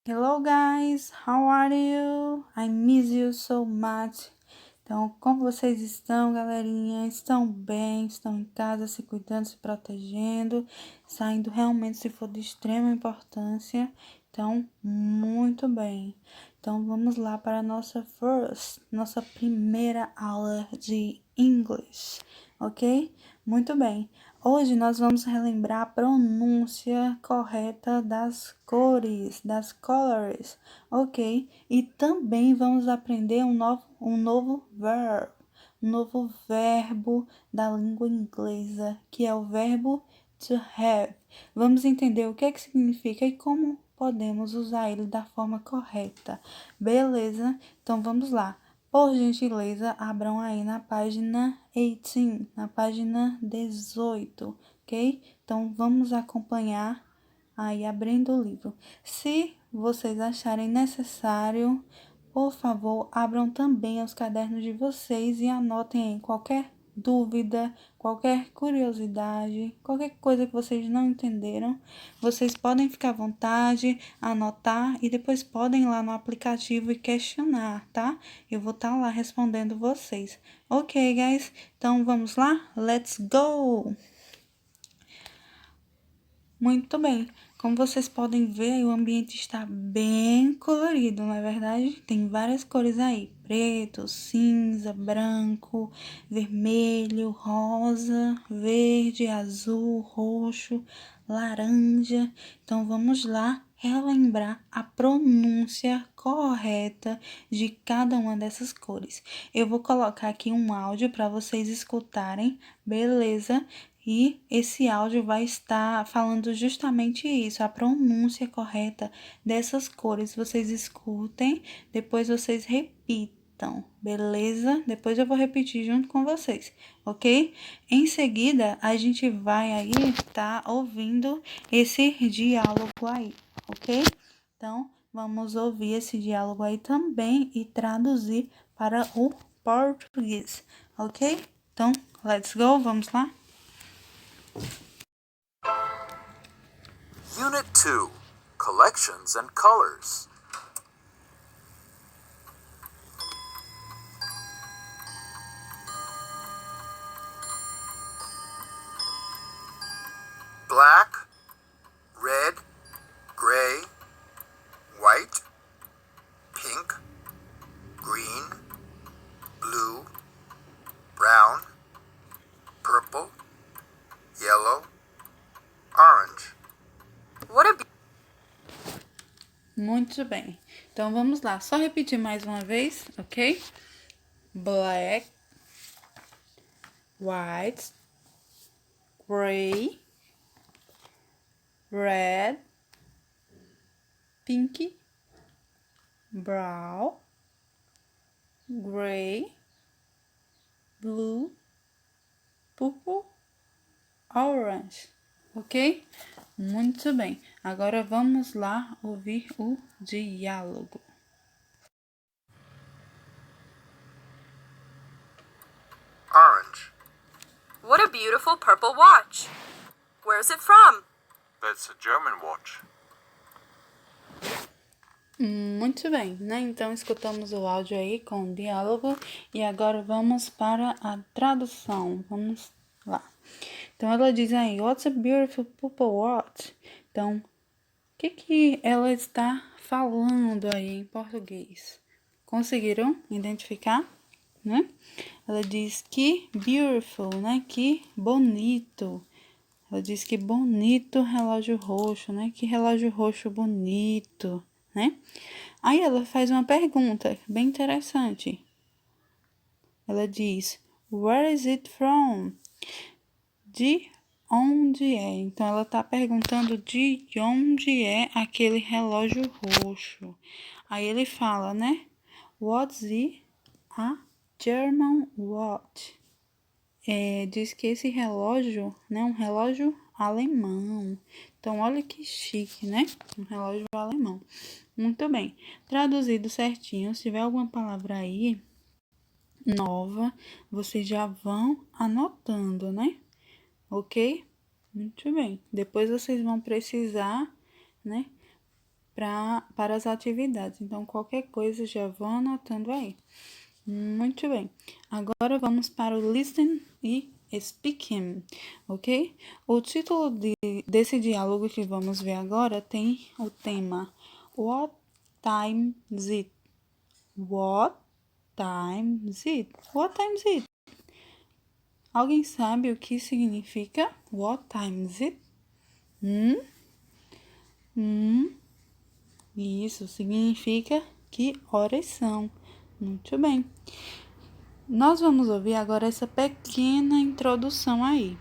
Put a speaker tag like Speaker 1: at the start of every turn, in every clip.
Speaker 1: Hello guys, how are you? I miss you so much. Então, como vocês estão, galerinha? Estão bem? Estão em casa, se cuidando, se protegendo, saindo realmente se for de extrema importância. Então, muito bem. Então, vamos lá para a nossa primeira aula de inglês, ok? Muito bem. Hoje nós vamos relembrar a pronúncia correta das cores, das colors, ok? E também vamos aprender um novo verbo da língua inglesa, que é o verbo to have. Vamos entender o que é que significa e como podemos usar ele da forma correta. Beleza? Então vamos lá. Por gentileza, abram aí na página 18, na página 18, ok? Então, vamos acompanhar aí abrindo o livro. Se vocês acharem necessário, por favor, abram também os cadernos de vocês e anotem aí qualquer dúvida, qualquer curiosidade, qualquer coisa que vocês não entenderam. Vocês podem ficar à vontade, anotar e depois podem ir lá no aplicativo e questionar, tá? Eu vou estar lá respondendo vocês. Ok, guys? Então vamos lá? Let's go! Muito bem. Como vocês podem ver, o ambiente está bem colorido, não é verdade? Tem várias cores aí: preto, cinza, branco, vermelho, rosa, verde, azul, roxo, laranja. Então vamos lá relembrar a pronúncia correta de cada uma dessas cores. Eu vou colocar aqui um áudio para vocês escutarem, beleza? E esse áudio vai estar falando justamente isso, a pronúncia correta dessas cores. Vocês escutem, depois vocês repitam, beleza? Depois eu vou repetir junto com vocês, ok? Em seguida, a gente vai aí estar ouvindo esse diálogo aí, ok? Então, vamos ouvir esse diálogo aí também e traduzir para o português, ok? Então, let's go, vamos lá?
Speaker 2: Unit 2, Collections and Colors. Black, red, gray, white, pink, green, blue, brown, purple, yellow, orange. What a
Speaker 1: Muito bem. Então, vamos lá. Só repetir mais uma vez, ok? Black, white, gray, red, pink, brown, gray, blue, purple, orange, ok? Muito bem. Agora vamos lá ouvir o diálogo.
Speaker 2: Orange.
Speaker 3: What a beautiful purple watch. Where's it from?
Speaker 2: That's a German watch.
Speaker 1: Muito bem, né? Então, escutamos o áudio aí com o diálogo e agora vamos para a tradução. Vamos lá. Então, ela diz aí, What's a beautiful purple watch? Então, o que ela está falando aí em português? Conseguiram identificar, né? Ela diz que beautiful, né? Que bonito. Ela diz que bonito relógio roxo, né? Que relógio roxo bonito, né? Aí ela faz uma pergunta bem interessante. Ela diz, Where is it from? De onde é? Então, ela está perguntando de onde é aquele relógio roxo. Aí ele fala, né? What's a German watch? Diz que esse relógio, né, um relógio alemão. Então, olha que chique, né? Um relógio alemão. Muito bem. Traduzido certinho, se tiver alguma palavra aí nova, vocês já vão anotando, né? Ok? Muito bem. Depois vocês vão precisar, né, para as atividades. Então, qualquer coisa já vão anotando aí. Muito bem. Agora vamos para o listen e speaking, ok? O título desse diálogo que vamos ver agora tem o tema What time is it? What time is it? What time is it? Alguém sabe o que significa What time is it? Isso significa que horas são. Muito bem. Nós vamos ouvir agora essa pequena introdução aí.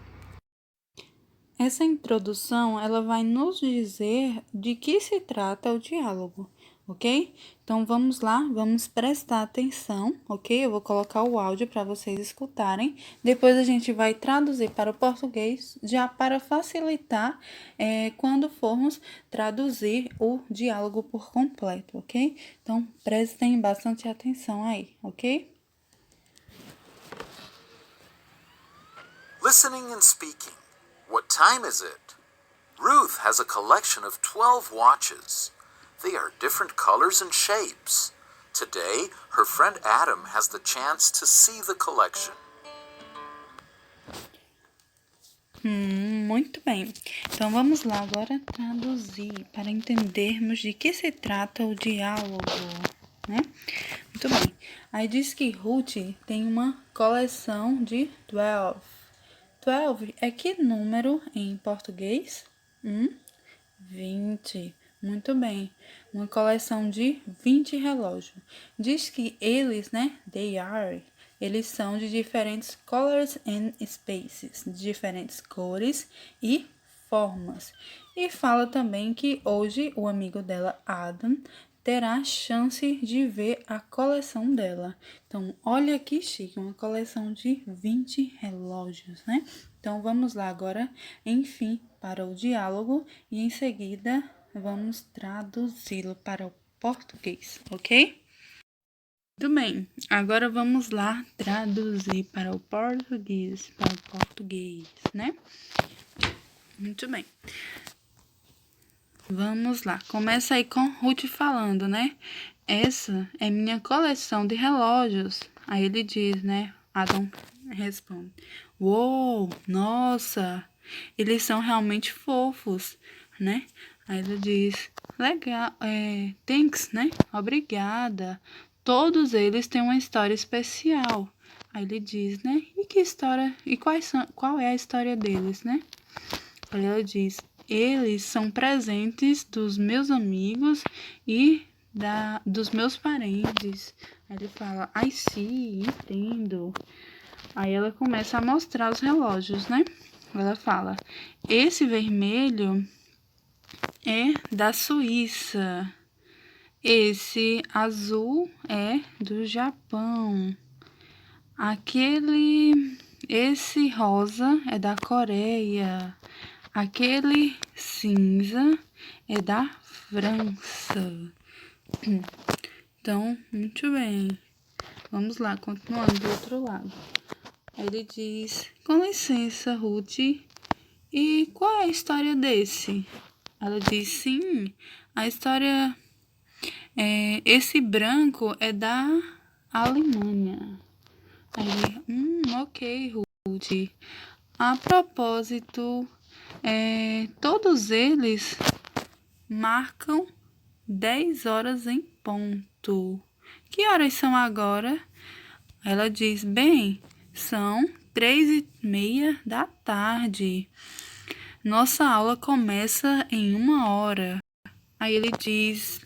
Speaker 1: Essa introdução, ela vai nos dizer de que se trata o diálogo, ok? Então, vamos lá, vamos prestar atenção, ok? Eu vou colocar o áudio para vocês escutarem. Depois a gente vai traduzir para o português, já para facilitar quando formos traduzir o diálogo por completo, ok? Então, prestem bastante atenção aí, ok?
Speaker 2: Listening and speaking. What time is it? Ruth has a collection of 12 watches. They are different colors and shapes. Today, her friend Adam has the chance to see the collection.
Speaker 1: Muito bem. Então vamos lá agora traduzir para entendermos de que se trata o diálogo, né? Muito bem. Aí diz que Ruth tem uma coleção de 12. 12 é que número em português? 20. Muito bem. Uma coleção de 20 relógios. Diz que eles, né? Eles são de diferentes colors and spaces, de diferentes cores e formas. E fala também que hoje o amigo dela, Adam, terá a chance de ver a coleção dela. Então, olha que chique, uma coleção de 20 relógios, né? Então, vamos lá agora, enfim, para o diálogo e em seguida vamos traduzi-lo para o português, ok? Muito bem, agora vamos lá traduzir para o português, né? Muito bem. Vamos lá, começa aí com Ruth falando, né? Essa é minha coleção de relógios. Aí ele diz, né? Adam responde: Uou, nossa, eles são realmente fofos, né? Aí ele diz: legal, thanks, né? Obrigada. Todos eles têm uma história especial. Aí ele diz, né? E que história? E qual é a história deles, né? Aí ela diz: eles são presentes dos meus amigos e dos meus parentes. Aí ele fala: ai, sim, entendo. Aí ela começa a mostrar os relógios, né? Ela fala: esse vermelho é da Suíça. Esse azul é do Japão. Esse rosa é da Coreia. Aquele cinza é da França. Então, muito bem. Vamos lá, continuando do outro lado. Ele diz: com licença, Ruth, e qual é a história desse? Ela diz: sim, a história esse branco é da Alemanha. Aí, ok, Ruth. A propósito, todos eles marcam 10 horas em ponto. Que horas são agora? Ela diz: bem, são 3:30 da tarde. Nossa aula começa em 1 hora. Aí ele diz: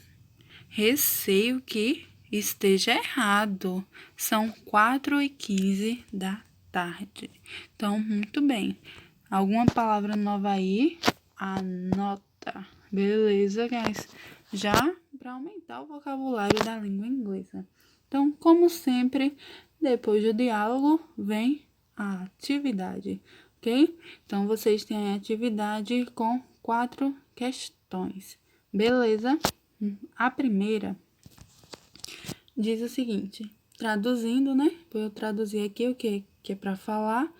Speaker 1: receio que esteja errado. São 4:15 da tarde. Então, muito bem. Alguma palavra nova aí? Anota. Beleza, guys? Já para aumentar o vocabulário da língua inglesa. Então, como sempre, depois do diálogo vem a atividade, ok? Então, vocês têm a atividade com 4 questões. Beleza? A primeira diz o seguinte, traduzindo, né? Eu traduzi aqui o que é para falar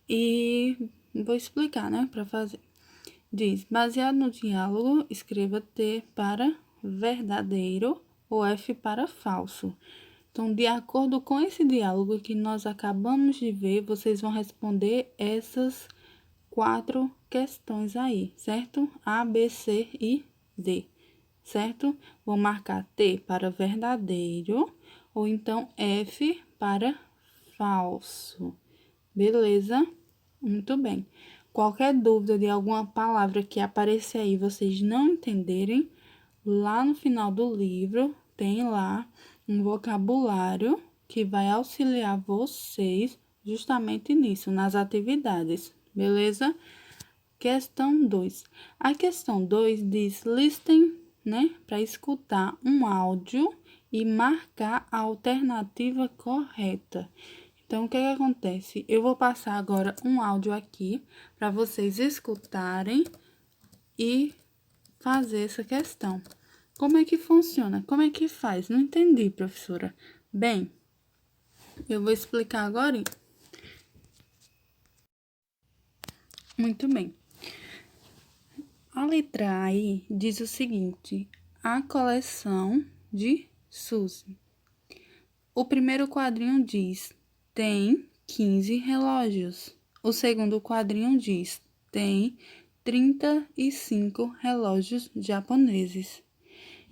Speaker 1: e vou explicar, né? Para fazer. Diz: baseado no diálogo, escreva T para verdadeiro ou F para falso. Então, de acordo com esse diálogo que nós acabamos de ver, vocês vão responder essas 4 questões aí, certo? A, B, C e D, certo? Vou marcar T para verdadeiro ou então F para falso. Beleza? Muito bem. Qualquer dúvida de alguma palavra que aparecer aí, vocês não entenderem, lá no final do livro tem lá um vocabulário que vai auxiliar vocês justamente nisso, nas atividades, beleza? Questão 2. A questão 2 diz listen, né, para escutar um áudio e marcar a alternativa correta. Então, o que acontece? Eu vou passar agora um áudio aqui para vocês escutarem e fazer essa questão. Como é que funciona? Como é que faz? Não entendi, professora. Bem, eu vou explicar agora. Muito bem. A letra A aí diz o seguinte: a coleção de Suzy. O primeiro quadrinho diz: tem 15 relógios. O segundo quadrinho diz: tem 35 relógios japoneses.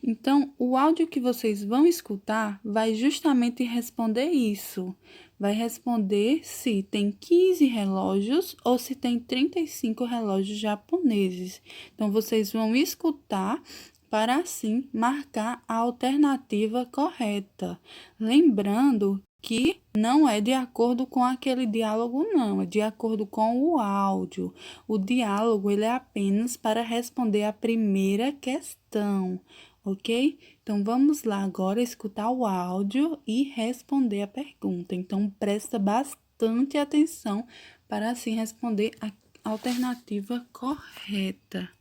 Speaker 1: Então, o áudio que vocês vão escutar vai justamente responder isso. Vai responder se tem 15 relógios ou se tem 35 relógios japoneses. Então, vocês vão escutar para assim marcar a alternativa correta. Lembrando que não é de acordo com aquele diálogo, não, é de acordo com o áudio. O diálogo, ele é apenas para responder a primeira questão, ok? Então, vamos lá agora escutar o áudio e responder a pergunta. Então, presta bastante atenção para assim responder a alternativa correta.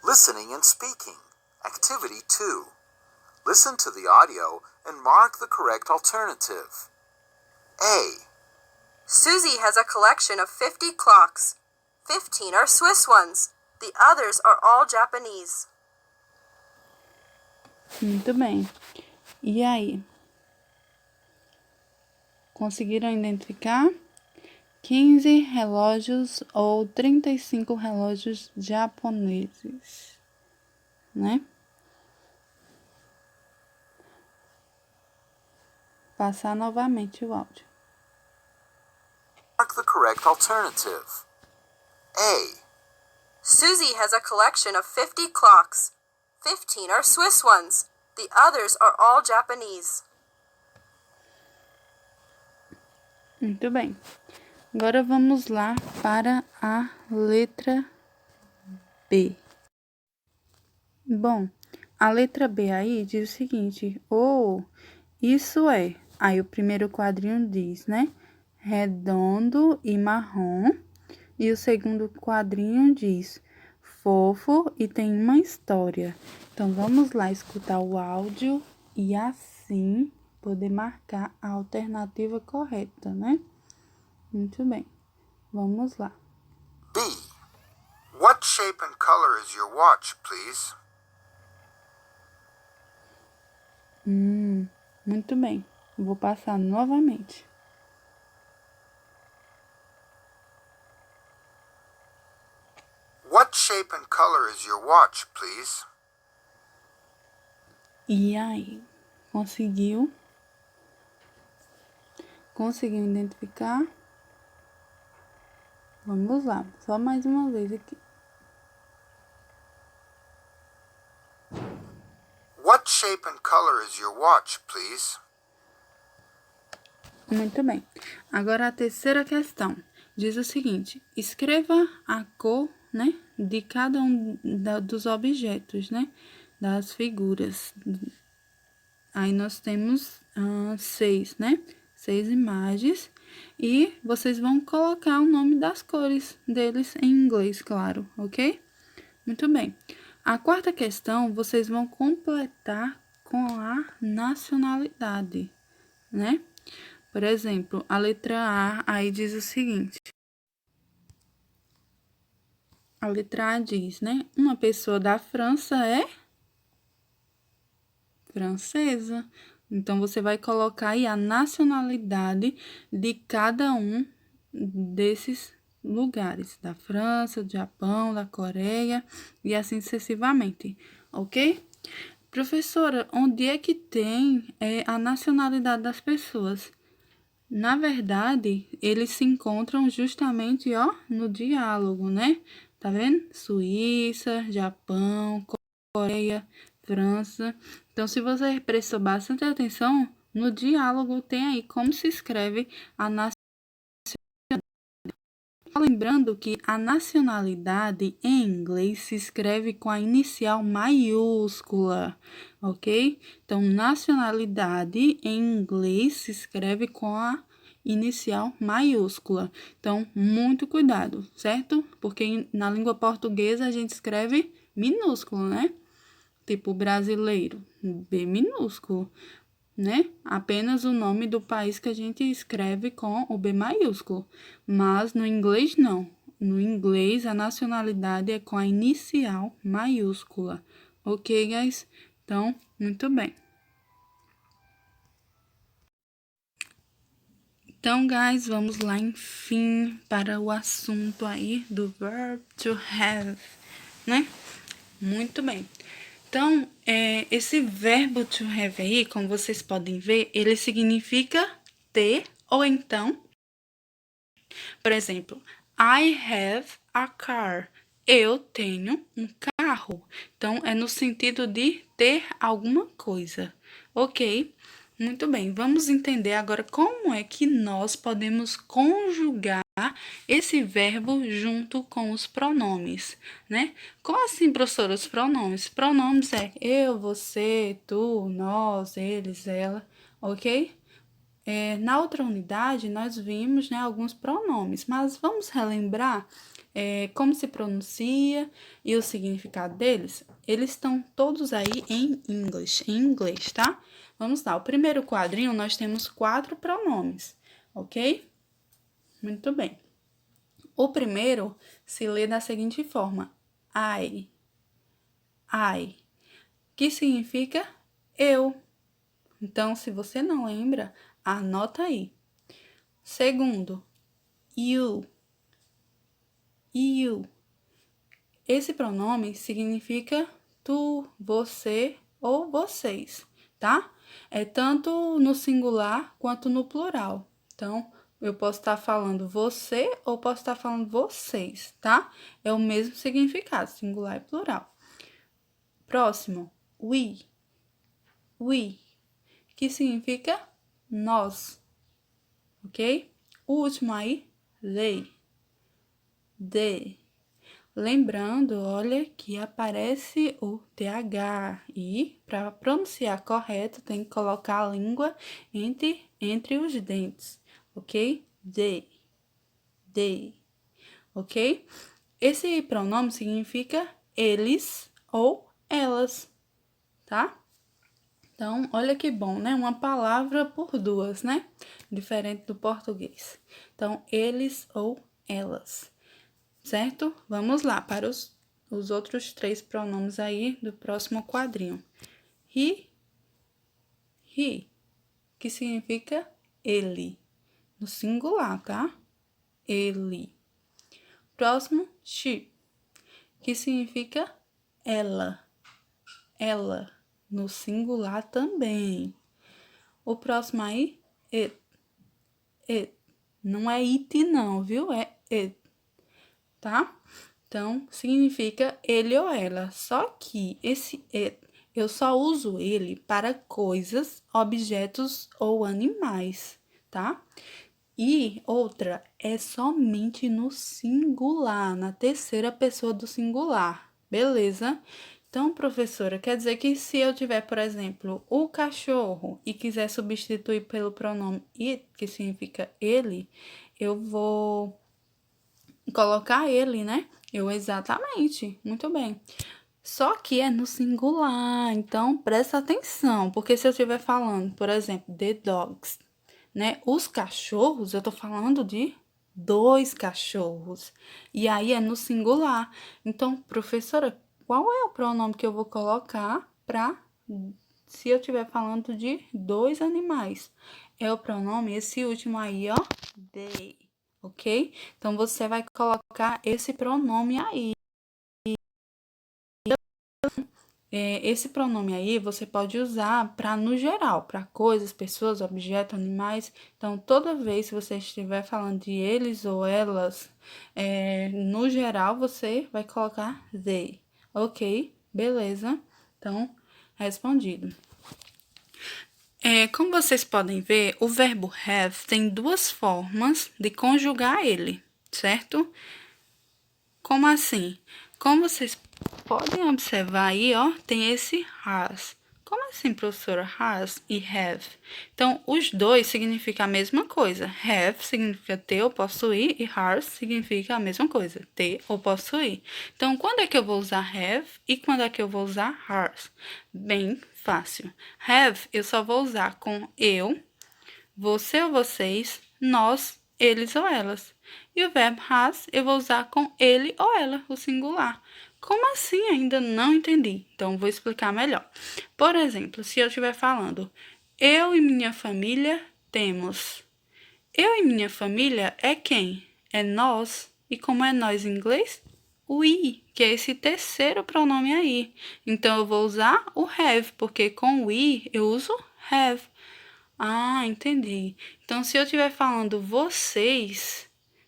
Speaker 2: Listening and speaking. Activity 2. Listen to the audio and mark the correct alternative. A.
Speaker 3: Susie has a collection of 50 clocks. 15 are Swiss ones. The others are all Japanese.
Speaker 1: Muito bem. E aí? Conseguiram identificar? 15 relógios ou 35 relógios japoneses, né? Passar novamente o áudio.
Speaker 2: Mark the correct alternative. A.
Speaker 3: Susie has a collection of 50 clocks. 15 are Swiss ones. The others are all Japanese.
Speaker 1: Muito bem. Agora vamos lá para a letra B. Bom, a letra B aí diz o seguinte: isso é. Aí o primeiro quadrinho diz, né? Redondo e marrom. E o segundo quadrinho diz fofo e tem uma história. Então, vamos lá escutar o áudio e assim poder marcar a alternativa correta, né? Muito bem. Vamos lá.
Speaker 4: B. What shape and color is your watch, please?
Speaker 1: Muito bem. Vou passar novamente.
Speaker 4: What shape and color is your watch, please?
Speaker 1: E aí? Conseguiu? Conseguiu identificar? Vamos lá. Só mais uma vez aqui.
Speaker 4: What shape and color is your watch, please?
Speaker 1: Muito bem. Agora a terceira questão. Diz o seguinte: escreva a cor, né, de cada um dos objetos, né, das figuras. Aí nós temos 6, né, 6 imagens. E vocês vão colocar o nome das cores deles em inglês, claro, ok? Muito bem. A quarta questão, vocês vão completar com a nacionalidade, né? Por exemplo, a letra A aí diz o seguinte. A letra A diz, né? Uma pessoa da França é francesa. Então, você vai colocar aí a nacionalidade de cada um desses lugares. Da França, do Japão, da Coreia e assim sucessivamente, ok? Professora, onde é que tem a nacionalidade das pessoas? Na verdade, eles se encontram justamente, ó, no diálogo, né? Tá vendo? Suíça, Japão, Coreia, França. Então, se você prestou bastante atenção, no diálogo tem aí como se escreve a nacionalidade. Lembrando que a nacionalidade em inglês se escreve com a inicial maiúscula, ok? Então, nacionalidade em inglês se escreve com a inicial maiúscula. Então, muito cuidado, certo? Porque na língua portuguesa a gente escreve minúsculo, né? Tipo brasileiro, B minúsculo, né? Apenas o nome do país que a gente escreve com o B maiúsculo. Mas no inglês, não. No inglês, a nacionalidade é com a inicial maiúscula. Ok, guys? Então, muito bem. Então, guys, vamos lá, enfim, para o assunto aí do verb to have, né? Muito bem. Então, esse verbo to have aí, como vocês podem ver, ele significa ter ou então, por exemplo, I have a car. Eu tenho um carro. Então, é no sentido de ter alguma coisa, ok? Muito bem, vamos entender agora como é que nós podemos conjugar esse verbo junto com os pronomes, né? Como assim, professora, os pronomes? Pronomes é eu, você, tu, nós, eles, ela, ok? Na outra unidade, nós vimos, né, alguns pronomes, mas vamos relembrar como se pronuncia e o significado deles? Eles estão todos aí em inglês, tá? Vamos lá, o primeiro quadrinho nós temos 4 pronomes, ok? Muito bem. O primeiro se lê da seguinte forma, I, que significa eu. Então, se você não lembra, anota aí. Segundo, you. Esse pronome significa tu, você ou vocês, tá? É tanto no singular quanto no plural. Então, eu posso estar falando você ou posso estar falando vocês, tá? É o mesmo significado, singular e plural. Próximo, we, que significa nós, ok? O último aí, they. Lembrando, olha, que aparece o TH e para pronunciar correto tem que colocar a língua entre os dentes, ok? They, ok? Esse pronome significa eles ou elas, tá? Então, olha que bom, né? Uma palavra por duas, né? Diferente do português. Então, eles ou elas. Certo? Vamos lá para os outros 3 pronomes aí do próximo quadrinho. He, que significa ele, no singular, tá? Ele. Próximo, she, que significa ela, no singular também. O próximo aí, it. Não é it não, viu? É it. Tá? Então, significa ele ou ela. Só que esse eu só uso ele para coisas, objetos ou animais, tá? E outra é somente no singular, na terceira pessoa do singular, beleza? Então, professora, quer dizer que se eu tiver, por exemplo, o cachorro e quiser substituir pelo pronome it, que significa ele, eu vou colocar ele, né? Exatamente, muito bem. Só que é no singular, então presta atenção, porque se eu estiver falando, por exemplo, the dogs, né? Os cachorros, eu tô falando de 2 cachorros. E aí é no singular. Então, professora, qual é o pronome que eu vou colocar para se eu estiver falando de 2 animais? É o pronome, esse último aí, ó, they, ok? Então, você vai colocar esse pronome aí. Esse pronome aí você pode usar para no geral, para coisas, pessoas, objetos, animais. Então, toda vez que você estiver falando de eles ou elas, no geral você vai colocar they. Ok? Beleza? Então, respondido. Como vocês podem ver, o verbo have tem 2 formas de conjugar ele, certo? Como assim? Como vocês podem observar aí, ó, tem esse has. Como assim, professora? Has e have. Então, os dois significam a mesma coisa. Have significa ter ou possuir e has significa a mesma coisa, ter ou possuir. Então, quando é que eu vou usar have e quando é que eu vou usar has? Bem fácil. Have eu só vou usar com eu, você ou vocês, nós, eles ou elas. E o verbo has eu vou usar com ele ou ela, o singular. Como assim? Ainda não entendi. Então, vou explicar melhor. Por exemplo, se eu estiver falando, eu e minha família temos. Eu e minha família é quem? É nós. E como é nós em inglês? We, que é esse terceiro pronome aí. Então, eu vou usar o have, porque com we eu uso have. Ah, entendi. Então, se eu estiver falando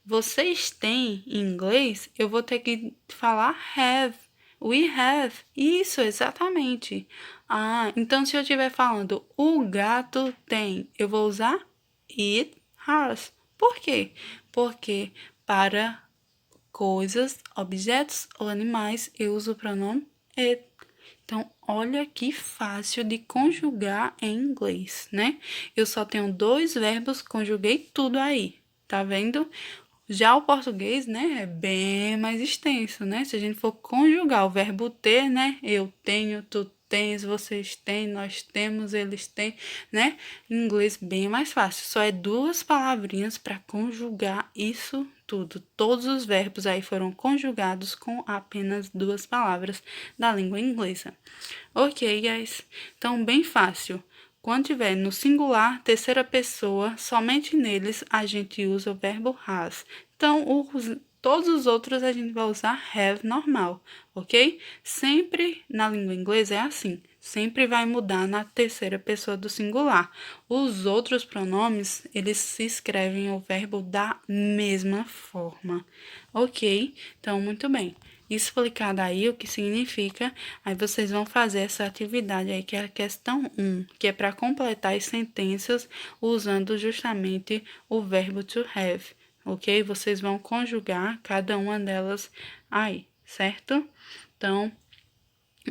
Speaker 1: vocês têm em inglês, eu vou ter que falar have. We have. Isso, exatamente. Ah, então se eu estiver falando o gato tem, eu vou usar it has. Por quê? Porque para coisas, objetos ou animais, eu uso o pronome it. Então, olha que fácil de conjugar em inglês, né? Eu só tenho 2 verbos, conjuguei tudo aí, tá vendo? Já o português, né, é bem mais extenso, né? Se a gente for conjugar o verbo ter, né? Eu tenho, tu tens, vocês têm, nós temos, eles têm, né? Em inglês, bem mais fácil. Só é 2 palavrinhas para conjugar isso tudo. Todos os verbos aí foram conjugados com apenas 2 palavras da língua inglesa. Ok, guys. Então, bem fácil. Quando tiver no singular, terceira pessoa, somente neles a gente usa o verbo has. Então, todos os outros a gente vai usar have normal, ok? Sempre na língua inglesa é assim, sempre vai mudar na terceira pessoa do singular. Os outros pronomes, eles se escrevem o verbo da mesma forma, ok? Então, muito bem. Explicado aí o que significa, aí vocês vão fazer essa atividade aí, que é a questão 1, que é para completar as sentenças usando justamente o verbo to have, ok? Vocês vão conjugar cada uma delas aí, certo? Então,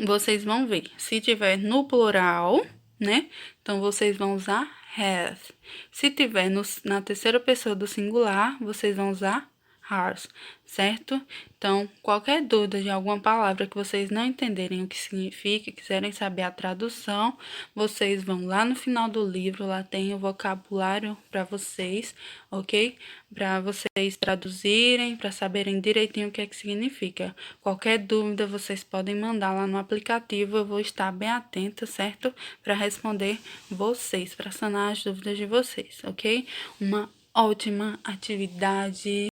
Speaker 1: vocês vão ver, se tiver no plural, né? Então, vocês vão usar have. Se tiver na terceira pessoa do singular, vocês vão usar has, certo? Então, qualquer dúvida de alguma palavra que vocês não entenderem o que significa, quiserem saber a tradução, vocês vão lá no final do livro, lá tem o vocabulário para vocês, ok? Para vocês traduzirem, para saberem direitinho o que é que significa. Qualquer dúvida vocês podem mandar lá no aplicativo, eu vou estar bem atenta, certo? Para responder vocês, para sanar as dúvidas de vocês, ok? Uma ótima atividade.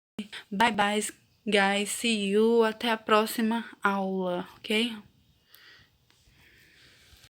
Speaker 1: Bye bye, guys. See you. Até a próxima aula, ok?